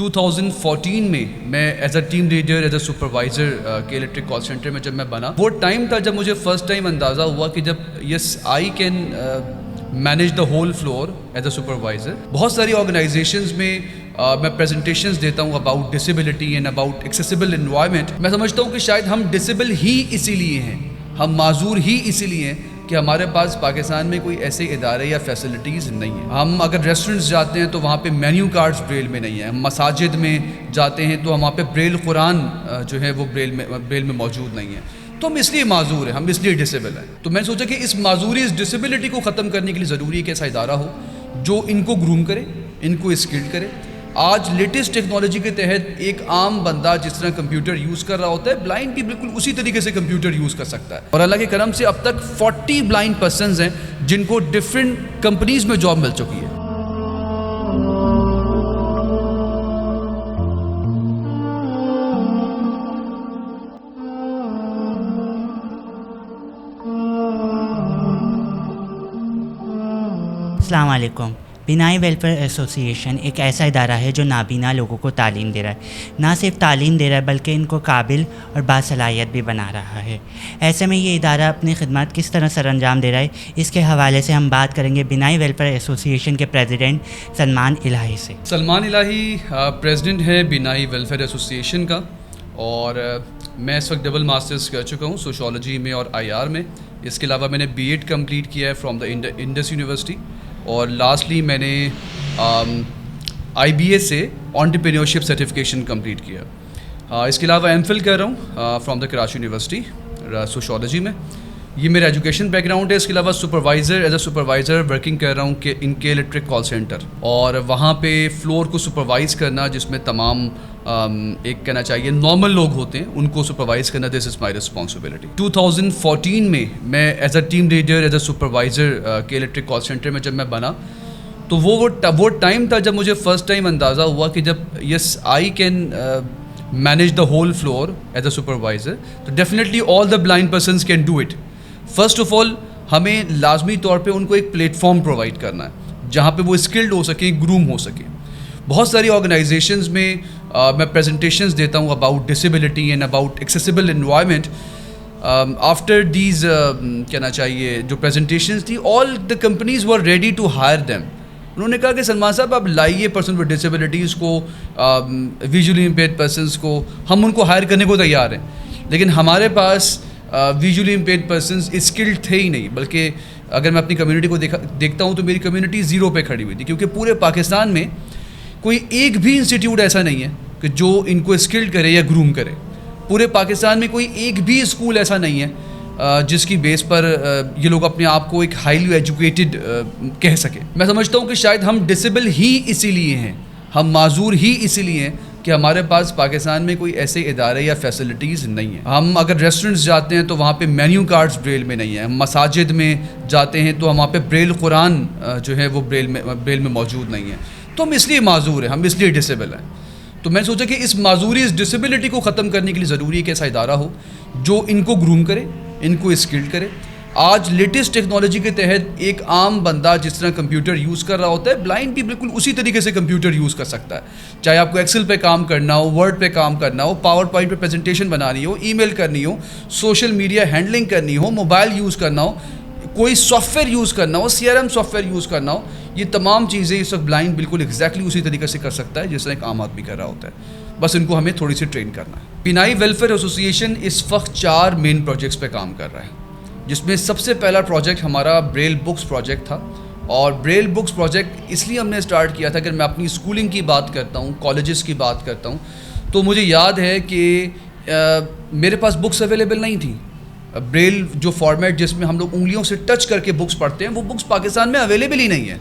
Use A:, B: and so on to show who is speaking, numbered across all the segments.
A: 2014 में मैं as a team leader as a supervisor के इलेक्ट्रिक कॉल सेंटर में जब मैं बना, वो टाइम था जब मुझे फर्स्ट टाइम अंदाज़ा हुआ कि जब yes I can manage the whole floor as a supervisor. बहुत सारी ऑर्गेनाइजेशंस में मैं प्रेजेंटेशंस देता हूँ about disability and about accessible environment. मैं समझता हूँ कि शायद हम डिसेबल ही इसीलिए हैं, हम माजूर ही इसीलिए हैं कि हमारे पास पाकिस्तान में कोई ऐसे इदारे या फैसिलिटीज़ नहीं है। हम अगर रेस्टोरेंट्स जाते हैं तो वहाँ पे मेन्यू कार्ड्स ब्रेल में नहीं है, हम मसाजिद में जाते हैं तो वहाँ पे ब्रेल कुरान जो है वो ब्रेल में मौजूद नहीं है। तो हम इसलिए माजूर हैं, हम इसलिए डिसेबल हैं। तो मैंने सोचा कि इस माजूरी, इस डिसेबिलिटी को ख़त्म करने के लिए ज़रूरी है कि ऐसा इदारा हो जो इनको ग्रूम करे, इनको स्किल्ड करे। आज लेटेस्ट टेक्नोलॉजी के तहत एक आम बंदा जिस तरह कंप्यूटर यूज़ कर रहा होता है, ब्लाइंड भी बिल्कुल उसी तरीके से कंप्यूटर यूज़ कर सकता है। और अल्लाह के करम से अब तक 40 ब्लाइंड पर्सनस हैं जिनको डिफरेंट कंपनीज़ में जॉब मिल चुकी है।
B: अस्सलाम वालेकुम। बिनाई वेलफेयर एसोसिएशन एक ऐसा इदारा है जो नाबीना लोगों को तालीम दे रहा है। ना सिर्फ तालीम दे रहा है बल्कि इनको काबिल और बासलाहियत भी बना रहा है। ऐसे में ये इदारा अपनी खिदमत किस तरह सर अंजाम दे रहा है, इसके हवाले से हम बात करेंगे बिनाई वेलफेयर एसोसिएशन के प्रेसिडेंट सलमान इलाही से।
A: सलमान इलाही प्रेसिडेंट है बिनाई वेलफेयर एसोसिएशन का, और मैं इस वक्त डबल मास्टर्स कर चुका हूँ सोशोलॉजी में और IR में। इसके अलावा मैंने B.Ed कंप्लीट किया है फ्रॉम द इंडस यूनिवर्सिटी, और लास्टली मैंने IBA से एंटरप्रेन्योरशिप सर्टिफिकेशन कंप्लीट किया। इसके अलावा MPhil कर रहा हूँ from the Karachi university sociology में। ये मेरा एजुकेशन बैकग्राउंड है। इसके अलावा supervisor as a supervisor working कर रहा हूँ कि इनके इलेक्ट्रिक कॉल सेंटर, और वहाँ पे फ्लोर को सुपरवाइज़ करना, जिसमें तमाम एक कहना चाहिए नॉर्मल लोग होते हैं, उनको सुपरवाइज़ करना, दिस इज़ माई रिस्पॉन्सिबिलिटी। 2014 में मैं as a team leader as a supervisor के इलेक्ट्रिक कॉल सेंटर में जब मैं बना, तो वो टाइम था जब मुझे फ़र्स्ट टाइम अंदाज़ा हुआ कि जब yes I can manage the whole floor as a supervisor, तो definitely all the blind persons can do it. First of all हमें लाजमी तौर पे उनको एक प्लेटफॉर्म प्रोवाइड करना है जहाँ पे वो स्किल्ड हो सकें, ग्रूम हो सकें। बहुत सारी ऑर्गेनाइजेशंस में मैं प्रेजेंटेशंस देता हूँ about disability and about accessible environment. After these कहना चाहिए जो प्रेजेंटेशंस थी, all the companies were ready to hire them. उन्होंने कहा कि सलमान साहब आप लाइए पर्सन विद डिसेबिलिटीज़ को, विजुअली इम्पेयर्ड पर्सनस को, हम उनको हायर करने को तैयार हैं। लेकिन हमारे पास विजुअली इम्पेयर्ड पर्सनस स्किल्ड थे ही नहीं, बल्कि अगर मैं अपनी कम्युनिटी को देखता हूँ तो मेरी कम्युनिटी ज़ीरो पे खड़ी हुई थी, क्योंकि पूरे पाकिस्तान में कोई एक भी इंस्टीट्यूट ऐसा नहीं है कि जो इनको स्किल्ड करे या ग्रूम करे। पूरे पाकिस्तान में कोई एक भी स्कूल ऐसा नहीं है जिसकी बेस पर ये लोग अपने आप को एक हाईली एजुकेटेड कह सके। मैं समझता हूँ कि शायद हम डिसेबल ही इसीलिए हैं, हम माजूर ही इसीलिए हैं कि हमारे पास पाकिस्तान में कोई ऐसे इदारे या फैसिलिटीज़ नहीं है। हम अगर रेस्टोरेंट्स जाते हैं तो वहाँ पे मेन्यू कार्ड्स ब्रेल में नहीं है, हम मसाजिद में जाते हैं तो वहाँ पे ब्रेल कुरान जो है वो ब्रेल में मौजूद नहीं है। तो हम इसलिए माजूर हैं, हम इसलिए डिसेबल हैं। तो मैंने सोचा कि इस माजूरी, इस डिसेबिलिटी को ख़त्म करने के लिए ज़रूरी है कि ऐसा इदारा हो जो इनको ग्रूम करे, इनको स्किल्ड करे। आज लेटेस्ट टेक्नोलॉजी के तहत एक आम बंदा जिस तरह कंप्यूटर यूज़ कर रहा होता है, ब्लाइंड भी बिल्कुल उसी तरीके से कंप्यूटर यूज़ कर सकता है। चाहे आपको एक्सेल पे काम करना हो, वर्ड पे काम करना हो, पावर पॉइंट पे प्रेजेंटेशन बनानी हो, ईमेल करनी हो, सोशल मीडिया हैंडलिंग करनी हो, मोबाइल यूज़ करना हो, कोई सॉफ्टवेयर यूज़ करना हो, CRM सॉफ्टवेयर यूज़ करना हो, ये तमाम चीज़ें इस वक्त ब्लाइंड बिल्कुल एग्जैक्टली उसी तरीके से कर सकता है जिस तरह एक आम आदमी कर रहा होता है। बस इनको हमें थोड़ी सी ट्रेन करना है। बिनाई वेलफेयर एसोसिएशन इस वक्त 4 मेन प्रोजेक्ट्स पे काम कर रहा है, जिसमें सबसे पहला प्रोजेक्ट हमारा ब्रेल बुक्स प्रोजेक्ट था। और ब्रेल बुक्स प्रोजेक्ट इसलिए हमने स्टार्ट किया था कि मैं अपनी स्कूलिंग की बात करता हूँ, कॉलेजेस की बात करता हूँ, तो मुझे याद है कि मेरे पास बुक्स अवेलेबल नहीं थी। ब्रेल जो फॉर्मेट जिसमें हम लोग उंगलियों से टच करके बुक्स पढ़ते हैं, वो बुक्स पाकिस्तान में अवेलेबल ही नहीं है।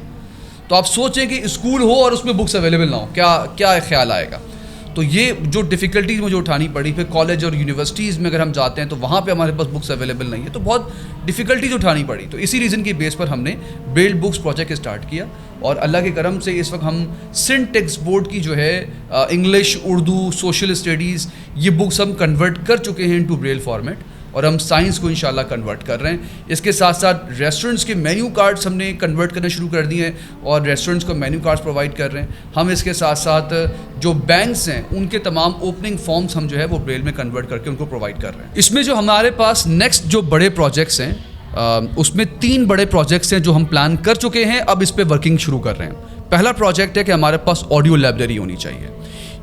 A: तो आप सोचें कि स्कूल हो और उसमें बुक्स अवेलेबल ना हो, क्या ख्याल आएगा। तो ये जो डिफ़िकल्टीज़ मुझे उठानी पड़ी। फिर कॉलेज और यूनिवर्सिटीज़ में अगर हम जाते हैं तो वहाँ पे हमारे पास बुक्स अवेलेबल नहीं है, तो बहुत डिफ़िकल्टीज उठानी पड़ी। तो इसी रीज़न की बेस पर हमने ब्रेल बुक्स प्रोजेक्ट स्टार्ट किया, और अल्लाह के करम से इस वक्त हम सिंध टेक्स्ट बोर्ड की जो है इंग्लिश, उर्दू, सोशल स्टडीज़, ये बुक्स हम कन्वर्ट कर चुके हैं इनटू ब्रेल फॉर्मेट। और हम साइंस को इंशाल्लाह कन्वर्ट कर रहे हैं। इसके साथ साथ रेस्टोरेंट्स के मेन्यू कार्ड्स हमने कन्वर्ट करना शुरू कर दिए हैं और रेस्टोरेंट्स को मेन्यू कार्ड्स प्रोवाइड कर रहे हैं। हम इसके साथ साथ जो बैंक्स हैं उनके तमाम ओपनिंग फॉर्म्स हम जो है वो ब्रेल में कन्वर्ट करके उनको प्रोवाइड कर रहे हैं। इसमें जो हमारे पास नेक्स्ट जो बड़े प्रोजेक्ट्स हैं उसमें 3 बड़े प्रोजेक्ट्स हैं जो हम प्लान कर चुके हैं, अब इस पर वर्किंग शुरू कर रहे हैं। पहला प्रोजेक्ट है कि हमारे पास ऑडियो लाइब्रेरी होनी चाहिए।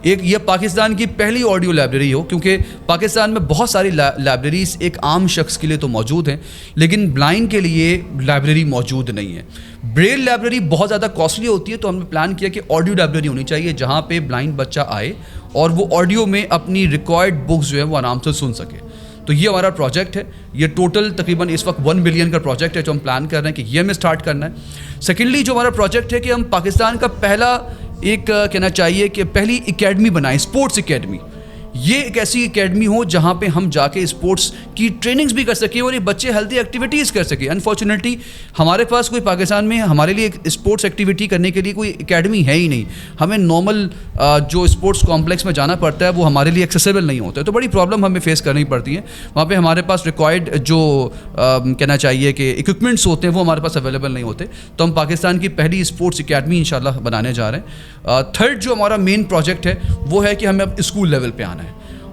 A: एक ये पाकिस्तान की पहली ऑडियो लाइब्रेरी हो, क्योंकि पाकिस्तान में बहुत सारी लाइब्रेरीज एक आम शख्स के लिए तो मौजूद हैं, लेकिन ब्लाइंड के लिए लाइब्रेरी मौजूद नहीं है। ब्रेल लाइब्रेरी बहुत ज़्यादा कॉस्टली होती है, तो हमने प्लान किया कि ऑडियो लाइब्रेरी होनी चाहिए जहाँ पे ब्लाइंड बच्चा आए और वो ऑडियो में अपनी रिक्वायर्ड बुक्स जो है वो आराम से सुन सके। तो ये हमारा प्रोजेक्ट है। ये टोटल तकरीबन इस वक्त 1 बिलियन का प्रोजेक्ट है जो हम प्लान कर रहे हैं कि ये हमें स्टार्ट करना है। सेकेंडली जो हमारा प्रोजेक्ट है कि हम पाकिस्तान का पहला एक कहना चाहिए कि पहली एकेडमी बनाएं, स्पोर्ट्स एकेडमी। ये एक ऐसी एकेडमी हो जहाँ पे हम जाके स्पोर्ट्स की ट्रेनिंग्स भी कर सकें और ये बच्चे हेल्दी एक्टिविटीज़ कर सकें। अनफॉर्चुनेटली हमारे पास कोई पाकिस्तान में हमारे लिए एक स्पोर्ट्स एक्टिविटी करने के लिए कोई एकेडमी है ही नहीं। हमें नॉर्मल जो स्पोर्ट्स कॉम्प्लेक्स में जाना पड़ता है वो हमारे लिए एक्सेसिबल नहीं होता है, तो बड़ी प्रॉब्लम हमें फेस करनी पड़ती है। वहाँ पर हमारे पास रिक्वायर्ड जो कहना चाहिए कि इक्विपमेंट्स होते हैं वो हमारे पास अवेलेबल नहीं होते। तो हम पाकिस्तान की पहली स्पोर्ट्स एकेडमी इंशाल्लाह बनाने जा रहे हैं। थर्ड जो हमारा मेन प्रोजेक्ट है वो है कि हमें अब स्कूल लेवल पे आना है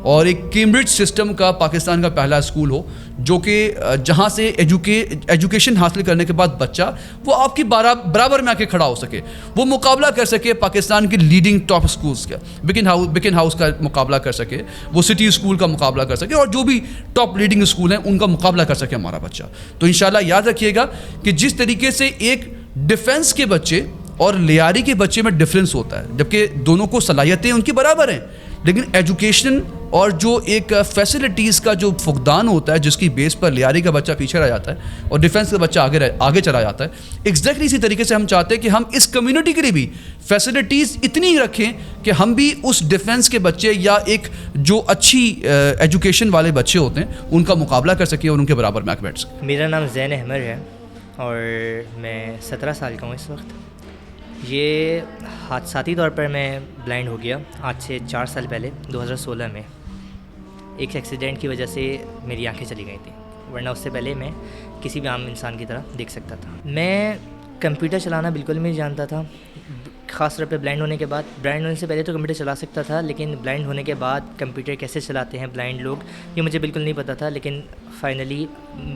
A: और एक कैम्ब्रिज सिस्टम का पाकिस्तान का पहला स्कूल हो जो कि जहाँ से एजुकेशन हासिल करने के बाद बच्चा वो आपकी बराबर में आके खड़ा हो सके, वो मुकाबला कर सके पाकिस्तान की लीडिंग टॉप स्कूल्स का, बिकिन हाउस का मुकाबला कर सके, वो सिटी स्कूल का मुकाबला कर सके और जो भी टॉप लीडिंग स्कूल हैं उनका मुकाबला कर सके हमारा बच्चा। तो इंशाल्लाह याद रखिएगा कि जिस तरीके से एक डिफेंस के बच्चे और लियारी के बच्चे में डिफरेंस होता है, जबकि दोनों को सलाहियतें उनकी बराबर हैं, लेकिन एजुकेशन और जो एक फैसिलिटीज़ का जो फुकदान होता है जिसकी बेस पर लियारी का बच्चा पीछे रह जाता है और डिफेंस का बच्चा आगे चला जाता है, एग्जैक्टली इसी तरीके से हम चाहते हैं कि हम इस कम्युनिटी के लिए भी फैसिलिटीज़ इतनी रखें कि हम भी उस डिफेंस के बच्चे या एक जो अच्छी एजुकेशन वाले बच्चे होते हैं उनका मुकाबला कर सकें और उनके बराबर में आके बैठ सकें।
C: मेरा नाम ज़ैन अहमद है और मैं 17 साल का हूँ इस वक्त। ये हादसाती तौर पर मैं ब्लाइंड हो गया आज से 4 साल पहले 2016 में। एक एक्सीडेंट की वजह से मेरी आंखें चली गई थी, वरना उससे पहले मैं किसी भी आम इंसान की तरह देख सकता था। मैं कंप्यूटर चलाना बिल्कुल नहीं जानता था, ख़ास तौर पे ब्लाइंड होने के बाद। ब्लाइंड होने से पहले तो कंप्यूटर चला सकता था, लेकिन ब्लाइंड होने के बाद कंप्यूटर कैसे चलाते हैं ब्लाइंड लोग ये मुझे बिल्कुल नहीं पता था। लेकिन फाइनली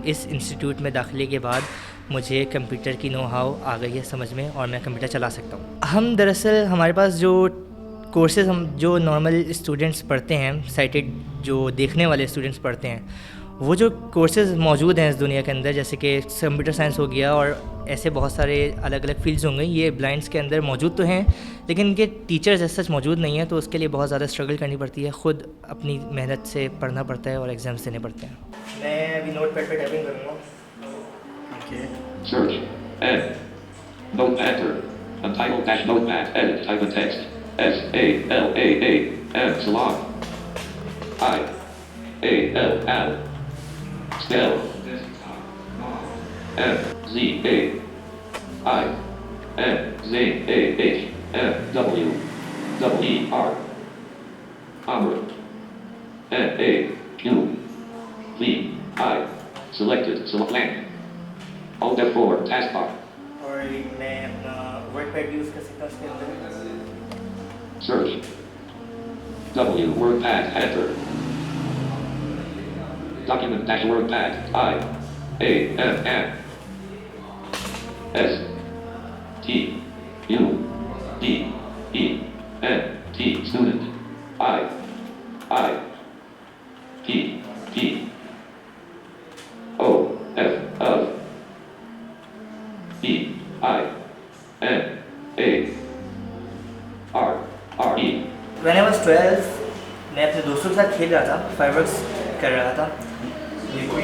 C: इस इंस्टीट्यूट में दाखिले के बाद मुझे कंप्यूटर की नो हाउ आ गई है समझ में और मैं कंप्यूटर चला सकता हूँ। हम दरअसल हमारे पास जो कोर्सेज़ हम जो नॉर्मल स्टूडेंट्स पढ़ते हैं, साइटेड जो देखने वाले स्टूडेंट्स पढ़ते हैं, वो जो कोर्सेज़ मौजूद हैं इस दुनिया के अंदर, जैसे कि कंप्यूटर साइंस हो गया और ऐसे बहुत सारे अलग अलग फील्ड्स होंगे, ये ब्लाइंड्स के अंदर मौजूद तो हैं लेकिन इनके टीचर्स ऐसा सच मौजूद नहीं है, तो उसके लिए बहुत ज़्यादा स्ट्रगल करनी पड़ती है, ख़ुद अपनी मेहनत से पढ़ना पड़ता है और एग्ज़ाम्स देने पड़ते हैं। मैं अभी नोट पैड पर टाइपिंग करूँगा।
D: Search. Ed. Notepad. Untitled dash notepad. Edit. Type of text. S-A-L-A-A. M. Salon. I-A-L-L. Spell. M-Z-A. I-N-Z-A-H. M-W. W-E-R. Amr. N-A-Q. V-I. Selected. Select blank. Alt F4 taskbar.
C: और मैं अपना word pad use कर सकता हूँ इसके अंदर।
D: Search. W WordPad enter. Document dash WordPad. I A M M S T U D E N T student. I P P O F of E-I-N-A-R-R-E.
C: When I was 12, मैं अपने दोस्तों के साथ खेल रहा था, फायरवर्क्स कर रहा था।
E: कोई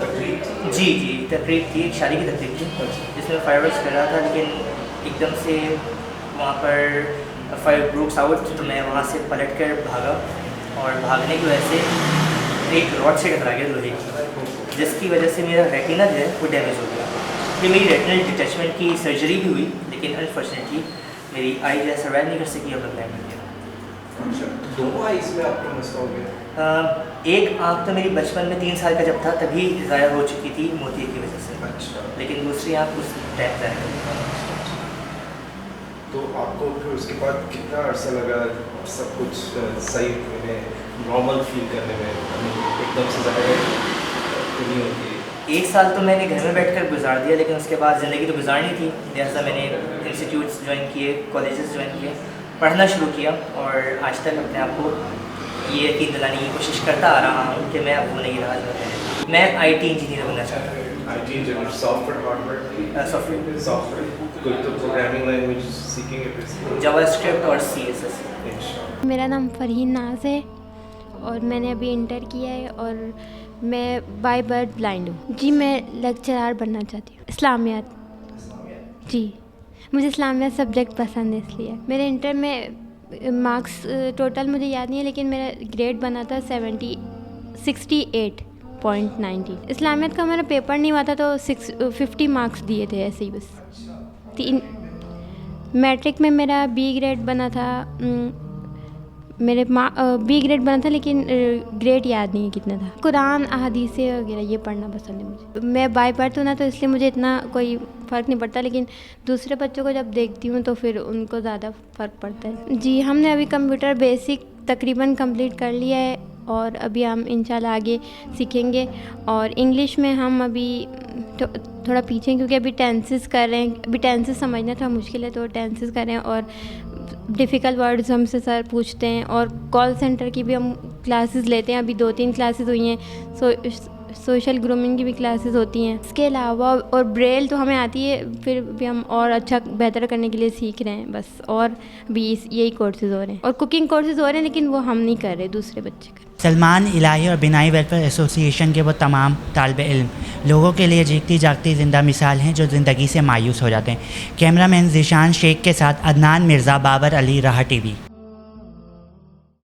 E: तकरीब?
C: जी तकरीब थी, एक शादी की तकरीब थी जिसमें फायरवर्क्स कर रहा था, लेकिन एकदम से वहाँ पर फायर ब्रोक्स आउट, तो मैं वहाँ से पलट कर भागा और भागने की वजह से एक रॉड से टकरा गया लोहे की, जिसकी वजह से मेरा रेटिना जो है वो डैमेज हो गया। ये मेरी रेटिनल डिटैचमेंट की सर्जरी भी हुई, लेकिन अनफॉर्चुनेटली मेरी आई जो है सर्वाइव नहीं कर सकी और मैं ब्लाइंड हो गया।
E: दोनों आइस में आपको मसला हो गया?
C: एक आँख तो मेरी बचपन में 3 साल का जब था तभी ज़ाया हो चुकी थी मोती की वजह से,
E: अच्छा।
C: लेकिन दूसरी आँख उस टाइम ज़ाया हो।
E: तो आपको फिर उसके बाद कितना अरसा लगा सब कुछ सही में, नॉर्मल फील करने में? एकदम से ज़्यादा नहीं होती है?
C: 1 साल तो मैंने घर में बैठकर गुजार दिया, लेकिन उसके बाद ज़िंदगी तो गुजारनी थी, लिहाजा मैंने इंस्टीट्यूट्स ज्वाइन किए, कॉलेजेस ज्वाइन किए, पढ़ना शुरू किया और आज तक अपने आप को ये यकीन दिलाने की कोशिश करता आ रहा हूँ कि मैं अब वो नहीं रहा जो पहले। मैं IT इंजीनियर बनना चाहता हूँ।
E: IT engineer, software, hardware? Software. कोई तो प्रोग्रामिंग लैंग्वेज सीखेंगे फिर?
C: जावास्क्रिप्ट और CSS।
F: मेरा नाम फरहीन नाज है और मैंने अभी इंटर किया है और मैं बाय बर्थ ब्लाइंड हूँ। जी, मैं लेक्चरर बनना चाहती हूँ इस्लामियात। जी, मुझे इस्लामियात सब्जेक्ट पसंद है इसलिए। मेरे इंटर में मार्क्स टोटल मुझे याद नहीं है, लेकिन मेरा ग्रेड बना था 68.90। इस्लामियात का हमारा पेपर नहीं हुआ था तो 50 मार्क्स दिए थे ऐसे ही बस। मैट्रिक में मेरा B ग्रेड बना था, B ग्रेड बना था, लेकिन ग्रेड याद नहीं है कितना था। कुरान, अहादीस वगैरह ये पढ़ना पसंद है मुझे। मैं बाय बर्थ हूँ ना, तो इसलिए मुझे इतना कोई फ़र्क नहीं पड़ता, लेकिन दूसरे बच्चों को जब देखती हूँ तो फिर उनको ज़्यादा फ़र्क पड़ता है। जी, हमने अभी कंप्यूटर बेसिक तकरीबन कंप्लीट कर लिया है और अभी हम इंशाल्लाह आगे सीखेंगे। और इंग्लिश में हम अभी थोड़ा पीछे हैं क्योंकि अभी टेंसेस कर रहे हैं। अभी टेंसेस समझना थोड़ा मुश्किल है, तो टेंसेस कर रहे हैं और डिफ़िकल्ट वर्ड्स हमसे सर पूछते हैं। और कॉल सेंटर की भी हम क्लासेस लेते हैं, अभी 2-3 क्लासेस हुई हैं। सोशल ग्रूमिंग की भी क्लासेस होती हैं। इसके अलावा और ब्रेल तो हमें आती है, फिर भी हम और अच्छा बेहतर करने के लिए सीख रहे हैं बस। और भी यही कोर्सेज़ हो रहे हैं और कुकिंग कोर्सेज़ हो रहे हैं, लेकिन वो हम नहीं कर रहे, दूसरे बच्चे कर।
B: सलमान इलाही और बिनाई वेलफेयर एसोसिएशन के वो तमाम तालिबे इल्म लोगों के लिए जीती जागती ज़िंदा मिसाल हैं जो ज़िंदगी से मायूस हो जाते हैं। कैमरामैन ज़ीशान शेख के साथ अदनान मिर्ज़ा, बाबर अली, राहा TV।